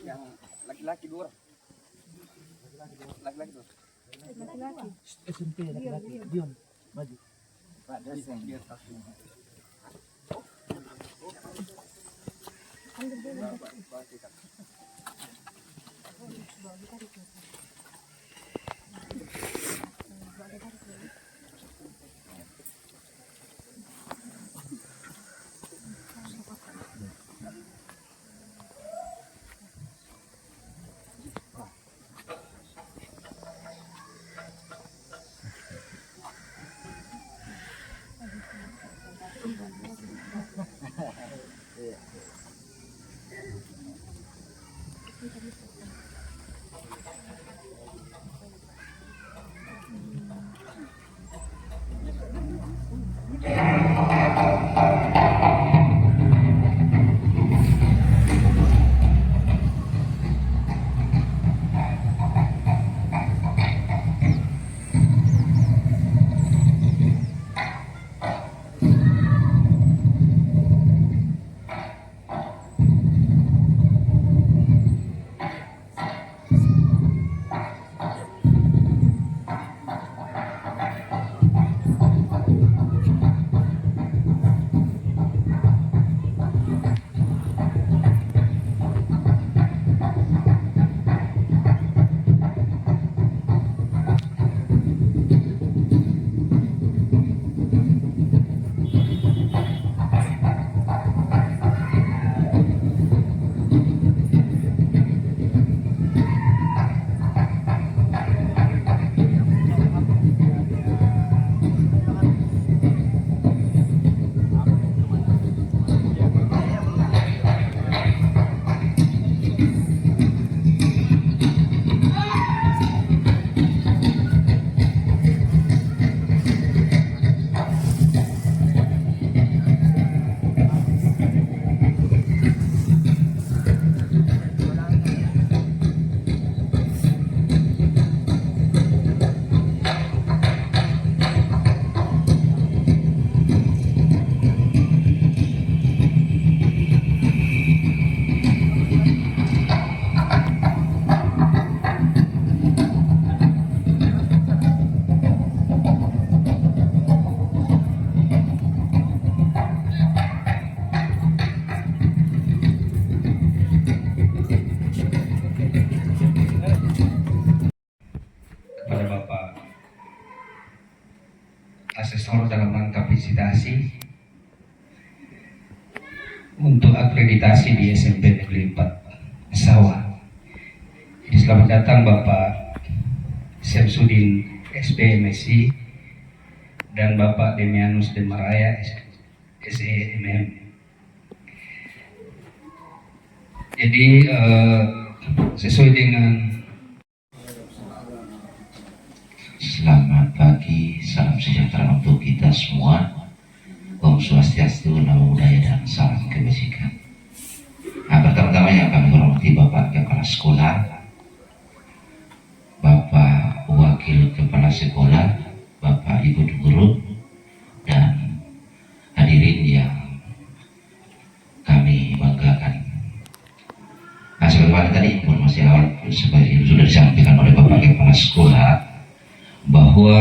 Yang laki-laki dua. Laki-laki dua. Laki-laki. SMP laki-laki. Diam. Maju. Pak, dia tasnya. Ambil dulu. asesor dalam rangka visitasi untuk akreditasi di SMP Negeri 4 Sawah. Jadi selamat datang Bapak Syamsuddin SPMSI dan Bapak Demianus Demaraya SEMM. Jadi sesuai dengan selamat pagi, salam sejahtera untuk kita semua. Om Swastiastu, Namo Buddhaya dan salam kebajikan. Nah, pertama-tama yang kami hormati Bapak Kepala Sekolah, Bapak Wakil Kepala Sekolah, Bapak Ibu sebagaimana tadi informasi awal seperti yang sudah disampaikan oleh Bapak Kepala Sekolah bahwa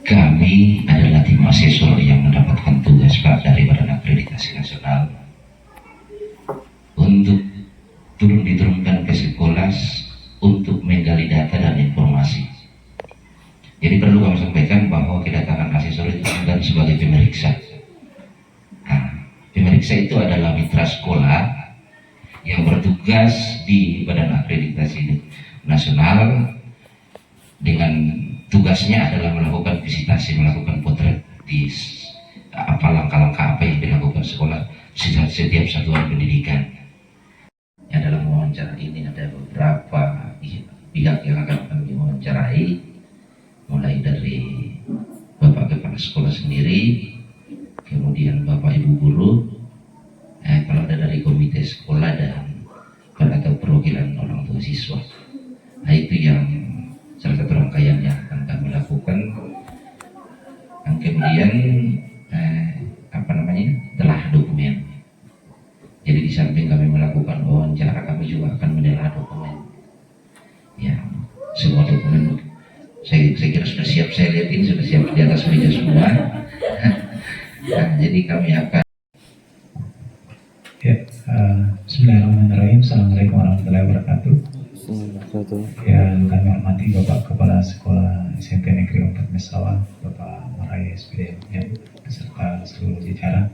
kami adalah tim asesor yang mendapatkan tugas Pak dari Badan Akreditasi Nasional untuk diturunkan ke sekolah untuk menggali data dan informasi. Jadi perlu kami sampaikan bahwa kedatangan asesor itu bukan sebagai pemeriksa. Pemeriksa itu adalah mitra sekolah yang bertugas di Badan Akreditasi Nasional dengan tugasnya adalah melakukan visitasi, melakukan potret di apa langkah-langkah apa yang dilakukan sekolah setiap satuan pendidikan. Dalam wawancara ini ada beberapa pihak yang akan kami wawancarai, mulai dari Bapak Kepala Sekolah sendiri, kemudian Bapak Ibu Guru, kalau ada dari komite sekolah dan atau perwakilan orang tua siswa. Nah, itu yang salah satu rangkaian yang akan kami lakukan. Dan kemudian telah dokumen. Jadi di samping kami melakukan wawancara, kami juga akan menelaah dokumen. Ya, semua dokumen saya kira sudah siap, saya lihat ini sudah siap di atas meja semua. Nah, jadi kami akan. Ya, Bismillahirrahmanirrahim. Assalamualaikum warahmatullahi wabarakatuh. Yang kami hormati Bapak Kepala Sekolah SMP Negeri 4 Mesawa, Bapak Marai SPDM, ya, beserta seluruh jajaran,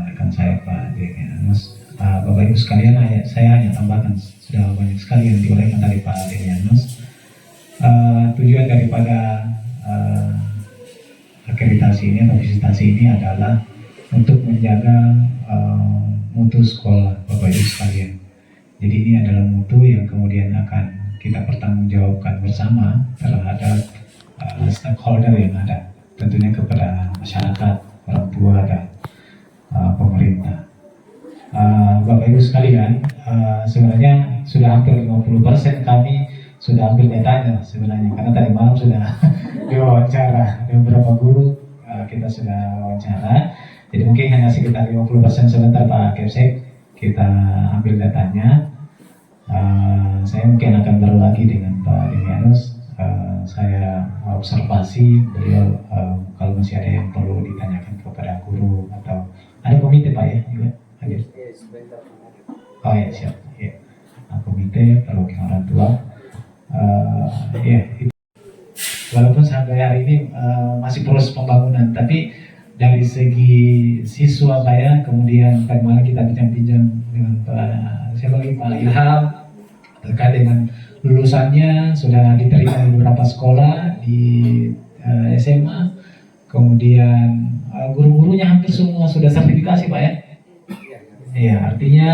rekan saya Pak Demianus. Bapak Ibu sekalian, saya hanya tambahkan, sudah banyak sekali yang diuraikan dari Pak Demianus. Tujuan daripada akreditasi ini atau visitasi ini adalah untuk menjaga mutu sekolah, Bapak Ibu sekalian. Jadi ini adalah mutu yang kemudian akan kita pertanggungjawabkan bersama terhadap stakeholder yang ada, tentunya kepada masyarakat, orang tua dan pemerintah. Bapak Ibu sekalian, sebenarnya sudah hampir 50% kami sudah ambil datanya sebenarnya, karena tadi malam sudah diwawancara beberapa guru, kita sudah wawancara. Jadi mungkin hanya sekitar 50% sebentar Pak Kepsek kita ambil datanya. Saya mungkin akan baru lagi dengan Pak Demianus. Saya observasi beliau, kalau masih ada yang perlu ditanyakan kepada guru atau ada komite Pak ya juga hadir. Oh ya, siap. Ya. Komite perwakilan orang tua. Ya, itu. Walaupun sampai hari ini masih proses pembangunan, tapi dari segi siswa saya, kemudian bagaimana kita bincang-bincang dengan Pak Ilham terkait dengan lulusannya sudah diterima di beberapa sekolah di SMA, kemudian guru-gurunya hampir semua sudah sertifikasi Pak ya. Iya, artinya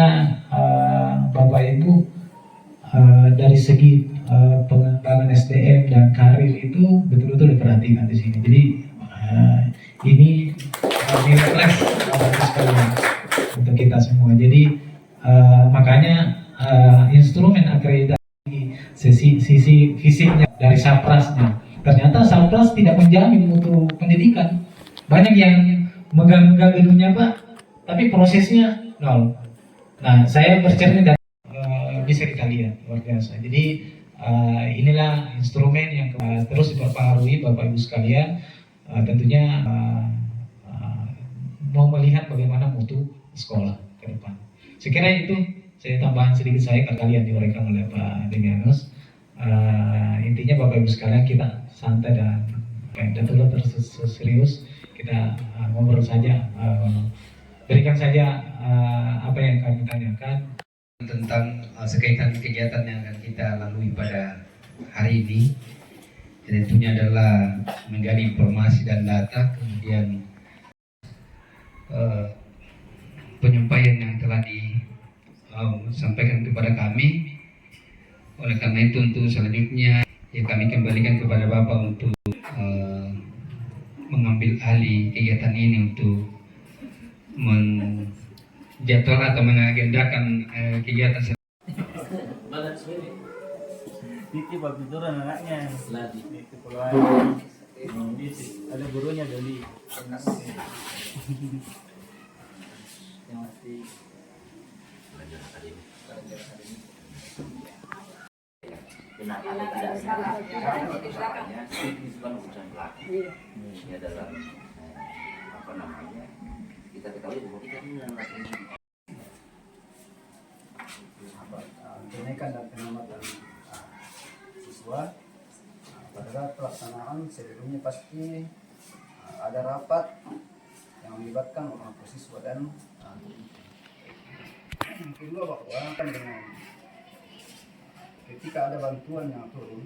Bapak Ibu dari segi pengembangan SDM dan karir itu betul-betul diperhatikan di sini. Jadi ini nilai plus sekalian untuk kita semua. Jadi makanya instrumen akreditasi sisi fisiknya dari Saprasnya, ternyata Sapras tidak menjamin mutu pendidikan. Banyak yang megang-megang gedungnya Pak, tapi prosesnya nol. Nah, saya bercermin dan bisa kita lihat luar biasa. Jadi inilah instrumen yang terus diperpengaruhi Bapak Ibu sekalian. Tentunya mau melihat bagaimana mutu sekolah ke depan. Sekiranya itu saya tambahan sedikit saya ke kalian diuraikan oleh Pak Demianus. Intinya Bapak Ibu sekalian kita santai dan betul-betul serius, kita ngobrol saja, berikan saja apa yang kami tanyakan tentang sekaitan kegiatan yang akan kita lalui pada hari ini. Tentunya adalah menggali informasi dan data, kemudian penyampaian yang telah disampaikan kepada kami. Oleh karena itu untuk selanjutnya ya kami kembalikan kepada Bapak untuk mengambil alih kegiatan ini untuk menjadwal atau mengagendakan kegiatan. Titi babituran anaknya lagi itu keluar. Ada gurunya Doli. Yang masih Pelajar akademik. Kenapa tidak salah? Karena persoalannya ini bukan urusan pelaku. Ini adalah apa namanya, kita ketahui bahwa kita ini adalah Kenaikan dan pengamatan siswa. Pada saat pelaksanaan sebelumnya pasti ada rapat yang melibatkan orang tua siswa dan yang kedua bahwa kan dengan ketika ada bantuan yang turun,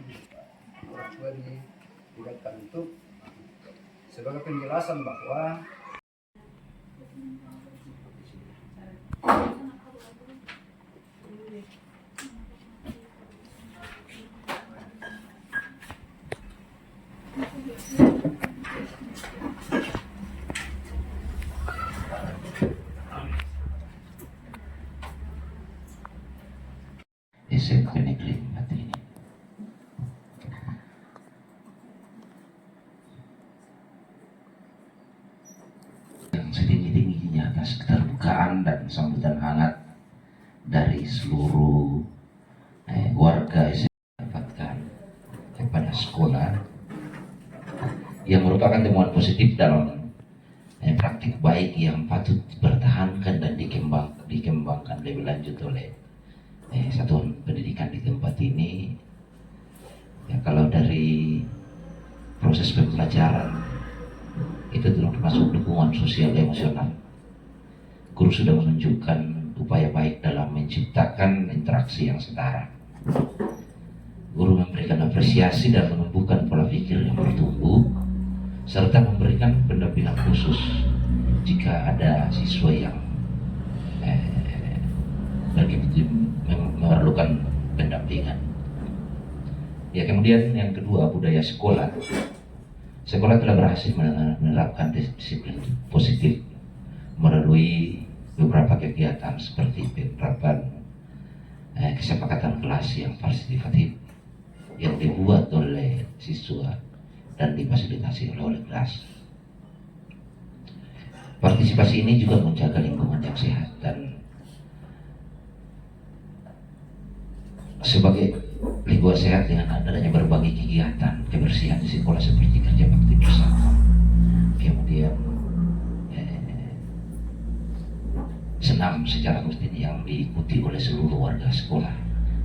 orang tua dilibatkan untuk sebagai penjelasan bahwa SMK Negeri 4 ini. Yang setinggi-tingginya atas keterbukaan dan sambutan hangat dari seluruh warga SMK dapatkan kepada sekolah yang merupakan temuan positif dalam praktik baik yang patut dipertahankan dan dikembangkan lebih lanjut oleh satuan pendidikan di tempat ini. Ya, kalau dari proses pembelajaran itu telah termasuk dukungan sosial emosional. Guru sudah menunjukkan upaya baik dalam menciptakan interaksi yang setara. Guru memberikan apresiasi dan menumbuhkan pola pikir yang bertumbuh, serta memberikan pendampingan khusus jika ada siswa yang memerlukan pendampingan. Ya, kemudian yang kedua, budaya sekolah. Sekolah telah berhasil menerapkan disiplin positif melalui beberapa kegiatan seperti penerapan kesepakatan kelas yang fasilitatif yang dibuat oleh siswa dan difasilitasi oleh kelas. Partisipasi ini juga menjaga lingkungan yang sehat dan sebagai lingkungan sehat dengan adanya berbagai kegiatan kebersihan di sekolah seperti kerja bakti bersama, kemudian senam secara rutin yang diikuti oleh seluruh warga sekolah.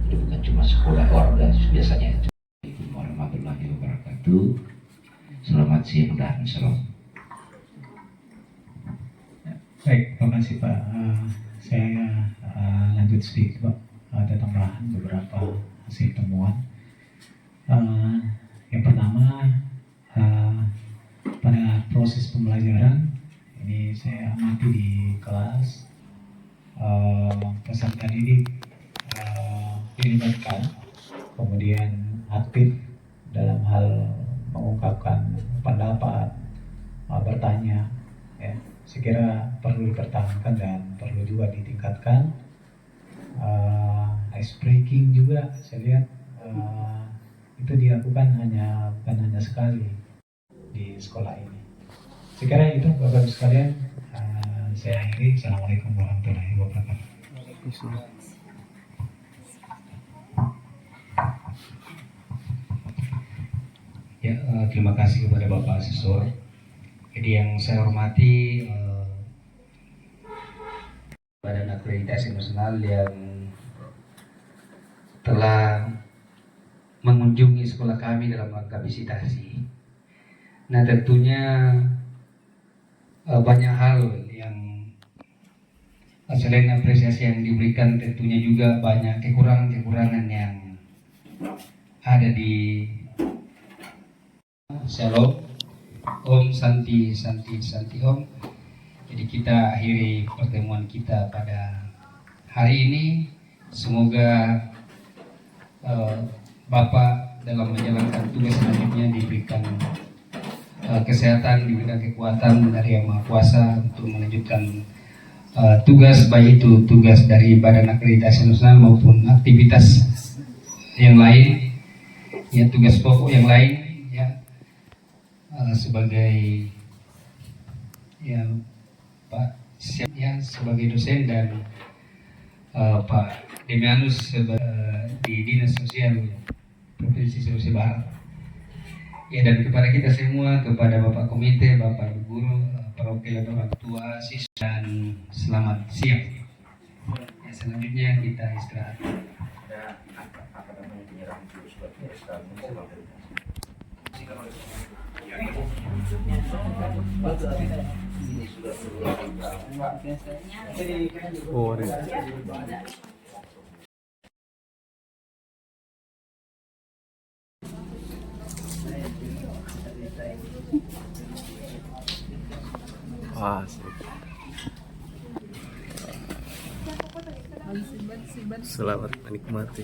Jadi bukan cuma sekolah warga biasanya. Assalamualaikum warahmatullahi wabarakatuh. Selamat siang dan salam. Baik, terima kasih Pak. Saya lanjut sedikit Pak. Ada tambahan beberapa hasil temuan. Yang pertama, pada proses pembelajaran ini saya amati di kelas, peserta didik dilibatkan, kemudian aktif dalam hal mengungkapkan pendapat, bertanya. Ya, saya kira perlu dipertahankan dan perlu juga ditingkatkan. Ice breaking juga saya lihat itu dilakukan bukan hanya sekali di sekolah ini. Saya kira itu Bapak Ibu sekalian. Saya akhiri. Assalamualaikum warahmatullahi wabarakatuh. Ya, terima kasih kepada Bapak Asesor. Jadi yang saya hormati Badan Akreditasi Nasional yang telah mengunjungi sekolah kami dalam rangka visitasi. Nah, tentunya banyak hal yang selain apresiasi yang diberikan, tentunya juga banyak kekurangan-kekurangan yang ada di Shalom, Om Santi Om. Jadi kita akhiri pertemuan kita pada hari ini. Semoga Bapak dalam menjalankan tugas selanjutnya diberikan kesehatan, diberikan kekuatan dari Yang Maha Kuasa untuk melanjutkan tugas, baik itu tugas dari Badan Akreditasi Nasional maupun aktivitas yang lain, ya tugas pokok yang lain, ya sebagai ya Pak ya sebagai dosen dan Pak Demianus di Dinas Sosial Provinsi Sulawesi Barat. Ya, dan kepada kita semua, kepada Bapak Komite, Bapak Guru, perwakilan orang tua, siswa, dan selamat siang. Ya, selanjutnya kita istirahat. Apa namanya penyerahan siswa Selamat menikmati.